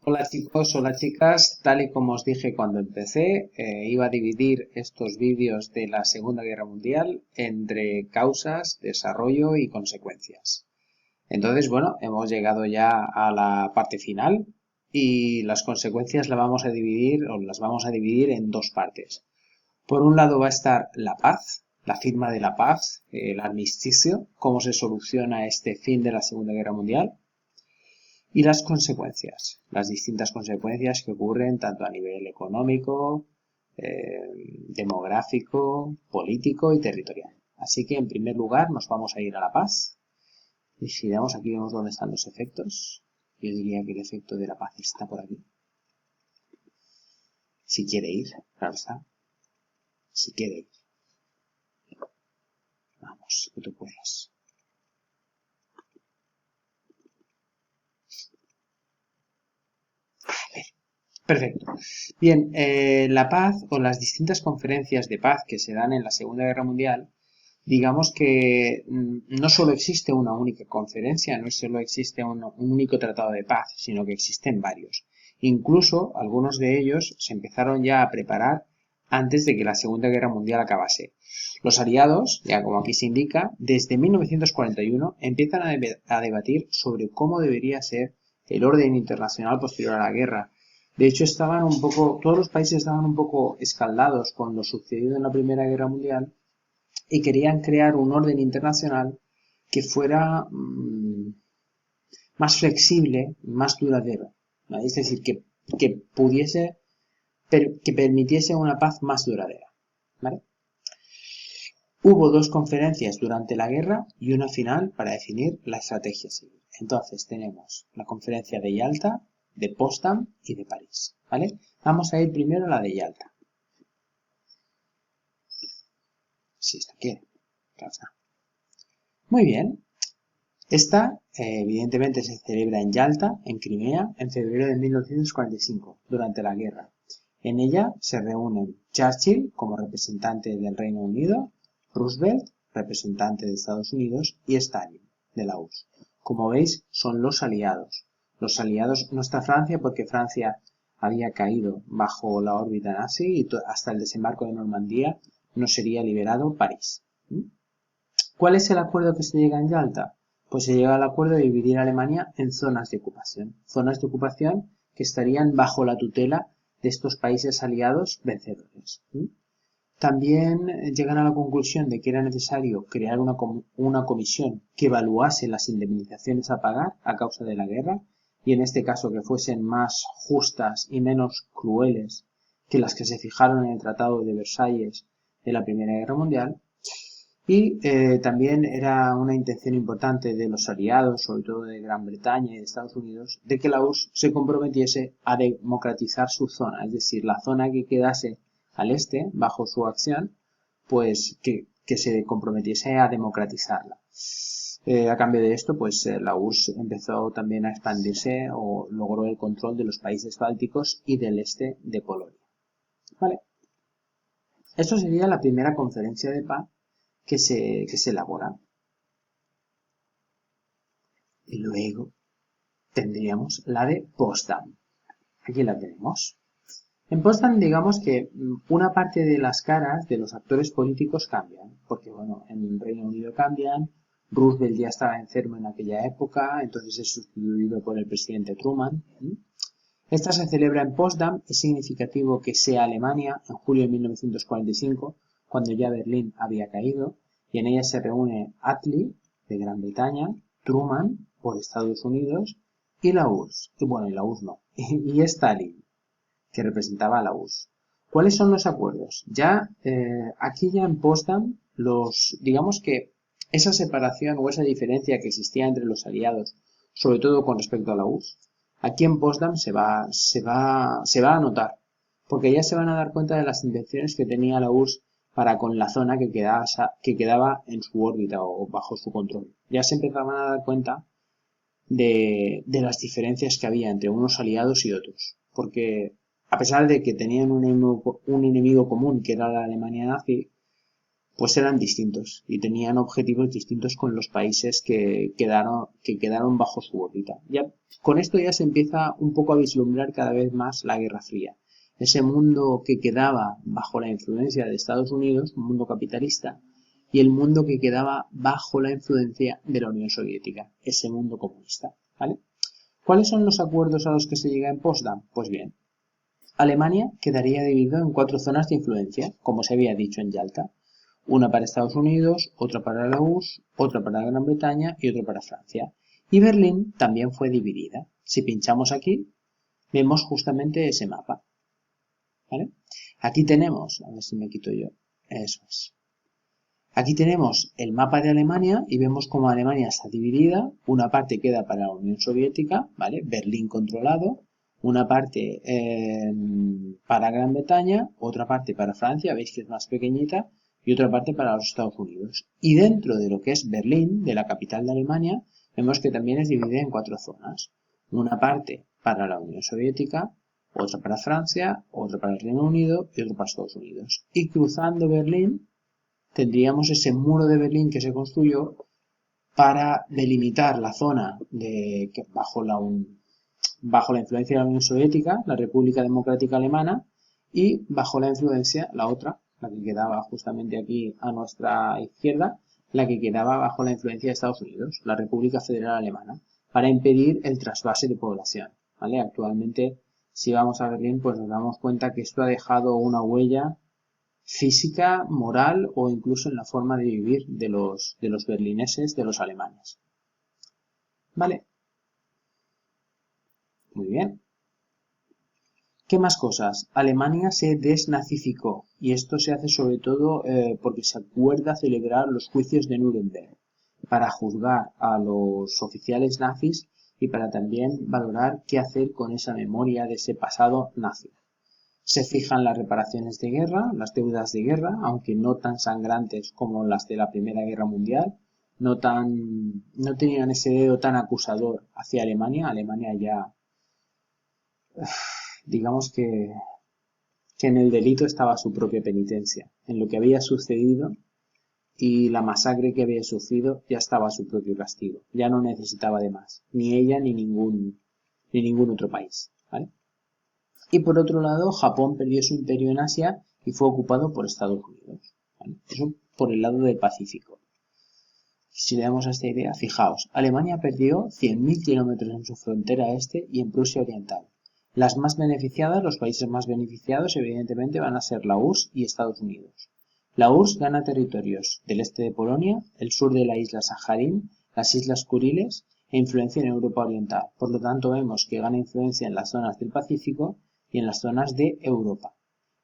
Hola chicos, hola chicas, tal y como os dije cuando empecé, iba a dividir estos vídeos de la Segunda Guerra Mundial entre causas, desarrollo y consecuencias. Entonces, bueno, hemos llegado ya a la parte final y las consecuencias las vamos a dividir en dos partes. Por un lado va a estar la paz, la firma de la paz, el armisticio, cómo se soluciona este fin de la Segunda Guerra Mundial. Y las consecuencias, las distintas consecuencias que ocurren tanto a nivel económico, demográfico, político y territorial. Así que en primer lugar nos vamos a ir a la paz. Y si damos aquí vemos dónde están los efectos. Yo diría que el efecto de la paz está por aquí. Si quiere ir, claro está. Si quiere ir. Vamos, que tú puedes. Perfecto. Bien, la paz o las distintas conferencias de paz que se dan en la Segunda Guerra Mundial, digamos que no solo existe una única conferencia, no solo existe un único tratado de paz, sino que existen varios. Incluso algunos de ellos se empezaron ya a preparar antes de que la Segunda Guerra Mundial acabase. Los aliados, ya como aquí se indica, desde 1941 empiezan a debatir sobre cómo debería ser el orden internacional posterior a la guerra. De hecho, todos los países estaban un poco escaldados con lo sucedido en la Primera Guerra Mundial y querían crear un orden internacional que fuera más flexible, más duradero, ¿vale? Es decir, que permitiese una paz más duradera, ¿vale? Hubo dos conferencias durante la guerra y una final para definir la estrategia a seguir. Entonces tenemos la conferencia de Yalta, de Potsdam y de París, ¿vale? Vamos a ir primero a la de Yalta. Si esto quiere, claro está. Muy bien. Esta, evidentemente, se celebra en Yalta, en Crimea, en febrero de 1945, durante la guerra. En ella se reúnen Churchill como representante del Reino Unido, Roosevelt, representante de Estados Unidos, y Stalin, de la URSS. Como veis, son los aliados. Los aliados no está Francia porque Francia había caído bajo la órbita nazi y hasta el desembarco de Normandía no sería liberado París. ¿Cuál es el acuerdo que se llega en Yalta? Pues se llega al acuerdo de dividir Alemania en zonas de ocupación que estarían bajo la tutela de estos países aliados vencedores. También llegan a la conclusión de que era necesario crear una comisión que evaluase las indemnizaciones a pagar a causa de la guerra y en este caso que fuesen más justas y menos crueles que las que se fijaron en el Tratado de Versalles de la Primera Guerra Mundial. Y también era una intención importante de los aliados, sobre todo de Gran Bretaña y de Estados Unidos, de que la URSS se comprometiese a democratizar su zona, es decir, la zona que quedase al este, bajo su acción, pues que se comprometiese a democratizarla. A cambio de esto, pues la URSS empezó también a expandirse o logró el control de los países bálticos y del este de Polonia. ¿Vale? Esto sería la primera conferencia de paz que se elabora. Y luego tendríamos la de Potsdam. Aquí la tenemos. En Potsdam digamos que una parte de las caras de los actores políticos cambian, porque bueno, en el Reino Unido cambian, Roosevelt ya estaba enfermo en aquella época, entonces es sustituido por el presidente Truman. Esta se celebra en Potsdam, es significativo que sea Alemania en julio de 1945, cuando ya Berlín había caído, y en ella se reúne Attlee, de Gran Bretaña, Truman, por Estados Unidos, y la URSS, y bueno, y la URSS no, y Stalin, que representaba a la URSS. ¿Cuáles son los acuerdos? Aquí ya en Potsdam, digamos que esa separación o esa diferencia que existía entre los aliados, sobre todo con respecto a la URSS, aquí en Potsdam se va a notar, porque ya se van a dar cuenta de las intenciones que tenía la URSS para con la zona que quedaba en su órbita o bajo su control. Ya se empezaban a dar cuenta de las diferencias que había entre unos aliados y otros, porque a pesar de que tenían un enemigo común que era la Alemania nazi, pues eran distintos y tenían objetivos distintos con los países que quedaron bajo su órbita. Ya, con esto ya se empieza un poco a vislumbrar cada vez más la Guerra Fría. Ese mundo que quedaba bajo la influencia de Estados Unidos, un mundo capitalista, y el mundo que quedaba bajo la influencia de la Unión Soviética, ese mundo comunista, ¿vale? ¿Cuáles son los acuerdos a los que se llega en Potsdam? Pues bien, Alemania quedaría dividido en 4 zonas de influencia, como se había dicho en Yalta. Una para Estados Unidos, otra para la URSS, otra para Gran Bretaña y otra para Francia. Y Berlín también fue dividida. Si pinchamos aquí, vemos justamente ese mapa, ¿vale? Aquí tenemos, a ver si me quito yo, eso es. Aquí tenemos el mapa de Alemania y vemos cómo Alemania está dividida. Una parte queda para la Unión Soviética, ¿vale? Berlín controlado. Una parte para Gran Bretaña, otra parte para Francia, veis que es más pequeñita, y otra parte para los Estados Unidos. Y dentro de lo que es Berlín, de la capital de Alemania, vemos que también es dividida en 4 zonas. Una parte para la Unión Soviética, otra para Francia, otra para el Reino Unido y otra para Estados Unidos. Y cruzando Berlín, tendríamos ese muro de Berlín que se construyó para delimitar la zona bajo la influencia de la Unión Soviética, la República Democrática Alemana, y bajo la influencia, la otra, la que quedaba justamente aquí a nuestra izquierda, la que quedaba bajo la influencia de Estados Unidos, la República Federal Alemana, para impedir el trasvase de población, ¿vale? Actualmente, si vamos a Berlín, pues nos damos cuenta que esto ha dejado una huella física, moral o incluso en la forma de vivir de los berlineses, de los alemanes. ¿Vale? Muy bien. ¿Qué más cosas? Alemania se desnazificó y esto se hace sobre todo porque se acuerda celebrar los juicios de Nuremberg para juzgar a los oficiales nazis y para también valorar qué hacer con esa memoria de ese pasado nazi. Se fijan las reparaciones de guerra, las deudas de guerra, aunque no tan sangrantes como las de la Primera Guerra Mundial, no tenían ese dedo tan acusador hacia Alemania. Alemania ya, digamos que en el delito estaba su propia penitencia. En lo que había sucedido y la masacre que había sufrido ya estaba su propio castigo. Ya no necesitaba de más, ni ella ni ningún otro país, ¿vale? Y por otro lado, Japón perdió su imperio en Asia y fue ocupado por Estados Unidos, ¿vale? Eso por el lado del Pacífico. Si le damos a esta idea, fijaos, Alemania perdió 100.000 kilómetros en su frontera este y en Prusia Oriental. Las más beneficiadas, los países más beneficiados, evidentemente van a ser la URSS y Estados Unidos. La URSS gana territorios del este de Polonia, el sur de la isla Saharín, las islas Kuriles e influencia en Europa Oriental. Por lo tanto, vemos que gana influencia en las zonas del Pacífico y en las zonas de Europa.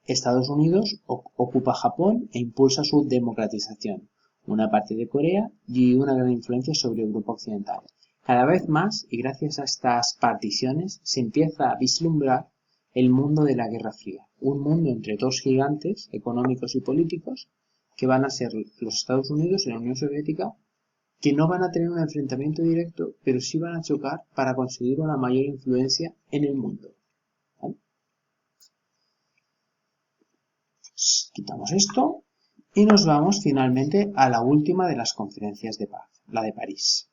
Estados Unidos ocupa Japón e impulsa su democratización, una parte de Corea y una gran influencia sobre Europa Occidental. Cada vez más, y gracias a estas particiones, se empieza a vislumbrar el mundo de la Guerra Fría, un mundo entre dos gigantes económicos y políticos que van a ser los Estados Unidos y la Unión Soviética, que no van a tener un enfrentamiento directo, pero sí van a chocar para conseguir una mayor influencia en el mundo. ¿Vale? Quitamos esto y nos vamos finalmente a la última de las conferencias de paz, la de París.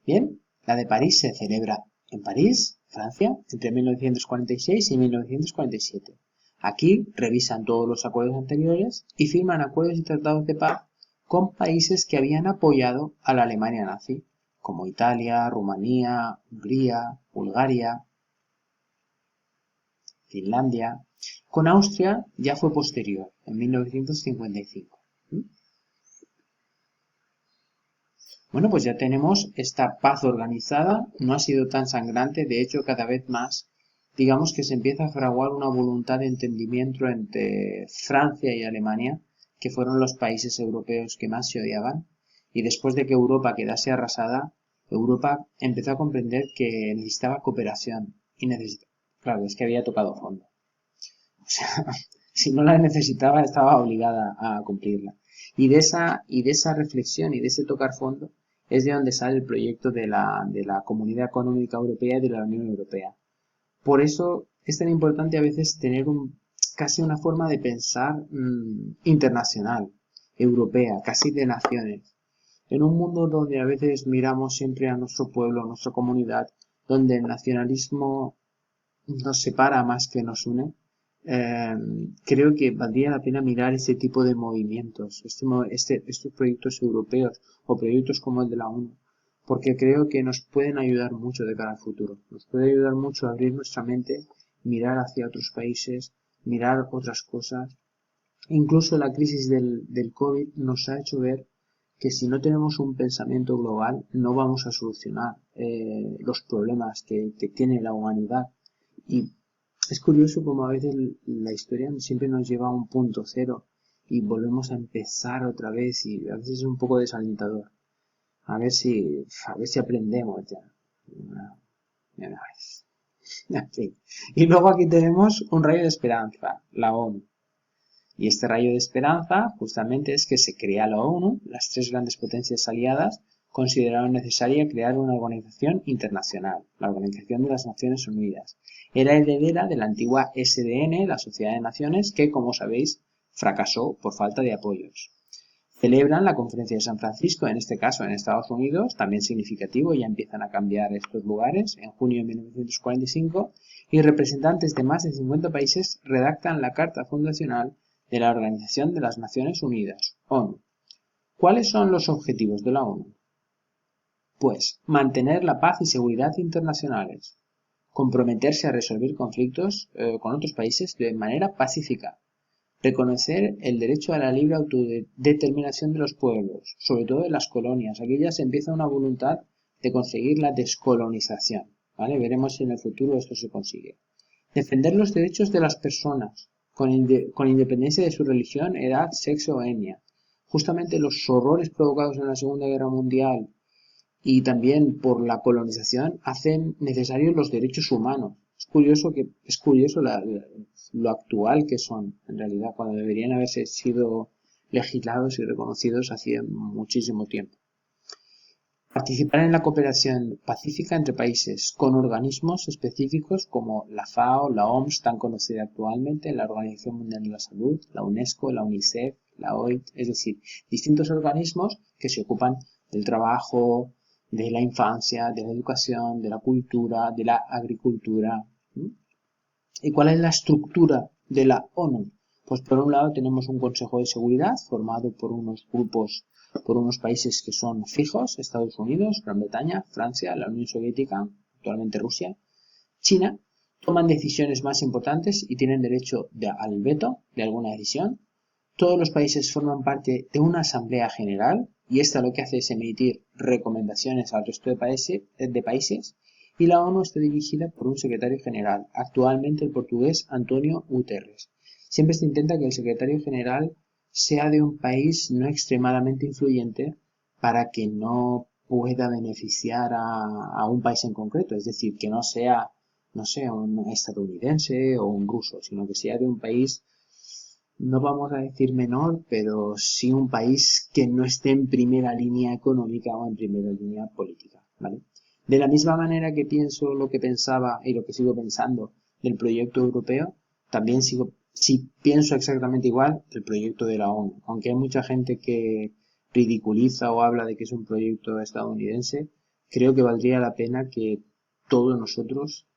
Bien, la de París se celebra en París, Francia, entre 1946 y 1947. Aquí revisan todos los acuerdos anteriores y firman acuerdos y tratados de paz con países que habían apoyado a la Alemania nazi, como Italia, Rumanía, Hungría, Bulgaria, Finlandia. Con Austria ya fue posterior, en 1955. Bueno, pues ya tenemos esta paz organizada, no ha sido tan sangrante, de hecho cada vez más, digamos que se empieza a fraguar una voluntad de entendimiento entre Francia y Alemania, que fueron los países europeos que más se odiaban, y después de que Europa quedase arrasada, Europa empezó a comprender que necesitaba cooperación, y claro, es que había tocado fondo. O sea, si no la necesitaba, estaba obligada a cumplirla. Y de esa reflexión y de ese tocar fondo es de donde sale el proyecto de la Comunidad Económica Europea y de la Unión Europea. Por eso es tan importante a veces tener casi una forma de pensar internacional, europea, casi de naciones. En un mundo donde a veces miramos siempre a nuestro pueblo, a nuestra comunidad, donde el nacionalismo nos separa más que nos une, creo que valdría la pena mirar ese tipo de movimientos, estos proyectos europeos o proyectos como el de la ONU, porque creo que nos pueden ayudar mucho de cara al futuro. Nos puede ayudar mucho a abrir nuestra mente, mirar hacia otros países, mirar otras cosas. Incluso la crisis del COVID nos ha hecho ver que si no tenemos un pensamiento global no vamos a solucionar los problemas que tiene la humanidad. Y es curioso como a veces la historia siempre nos lleva a un punto cero y volvemos a empezar otra vez y a veces es un poco desalentador. A ver si aprendemos ya. En fin. Y luego aquí tenemos un rayo de esperanza, la ONU. Y este rayo de esperanza justamente es que se crea la ONU, las tres grandes potencias aliadas consideraron necesaria crear una organización internacional, la Organización de las Naciones Unidas. Era heredera de la antigua SDN, la Sociedad de Naciones, que, como sabéis, fracasó por falta de apoyos. Celebran la Conferencia de San Francisco, en este caso en Estados Unidos, también significativo, ya empiezan a cambiar estos lugares, en junio de 1945, y representantes de más de 50 países redactan la Carta Fundacional de la Organización de las Naciones Unidas, ONU. ¿Cuáles son los objetivos de la ONU? Pues mantener la paz y seguridad internacionales, comprometerse a resolver conflictos con otros países de manera pacífica, reconocer el derecho a la libre autodeterminación de los pueblos, sobre todo en las colonias. Aquí ya se empieza una voluntad de conseguir la descolonización, ¿vale? Veremos si en el futuro esto se consigue. Defender los derechos de las personas, con independencia de su religión, edad, sexo o etnia. Justamente los horrores provocados en la Segunda Guerra Mundial y también por la colonización hacen necesarios los derechos humanos. Es curioso lo actual que son, en realidad, cuando deberían haberse sido legislados y reconocidos hacía muchísimo tiempo. Participar en la cooperación pacífica entre países con organismos específicos como la FAO, la OMS, tan conocida actualmente, la Organización Mundial de la Salud, la UNESCO, la UNICEF, la OIT, es decir, distintos organismos que se ocupan del trabajo, de la infancia, de la educación, de la cultura, de la agricultura. ¿Y cuál es la estructura de la ONU? Pues por un lado tenemos un Consejo de Seguridad formado por unos grupos, por unos países que son fijos, Estados Unidos, Gran Bretaña, Francia, la Unión Soviética, actualmente Rusia, China, toman decisiones más importantes y tienen derecho al veto de alguna decisión. Todos los países forman parte de una Asamblea General y esta lo que hace es emitir recomendaciones al resto de países y la ONU está dirigida por un secretario general, actualmente el portugués António Guterres. Siempre se intenta que el secretario general sea de un país no extremadamente influyente para que no pueda beneficiar a un país en concreto, es decir, que no sea, no sé, un estadounidense o un ruso, sino que sea de un país, no vamos a decir menor, pero sí un país que no esté en primera línea económica o en primera línea política, ¿vale? De la misma manera que pienso lo que pensaba y lo que sigo pensando del proyecto europeo, también pienso exactamente igual del proyecto de la ONU. Aunque hay mucha gente que ridiculiza o habla de que es un proyecto estadounidense, creo que valdría la pena que todos nosotros,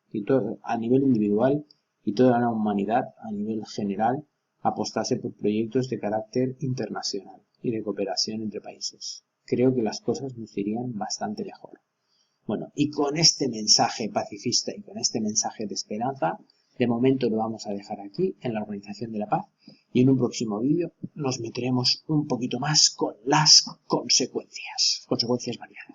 a nivel individual y toda la humanidad a nivel general, apostase por proyectos de carácter internacional y de cooperación entre países. Creo que las cosas nos irían bastante mejor. Bueno, y con este mensaje pacifista y con este mensaje de esperanza, de momento lo vamos a dejar aquí en la Organización de la Paz y en un próximo vídeo nos meteremos un poquito más con las consecuencias variadas.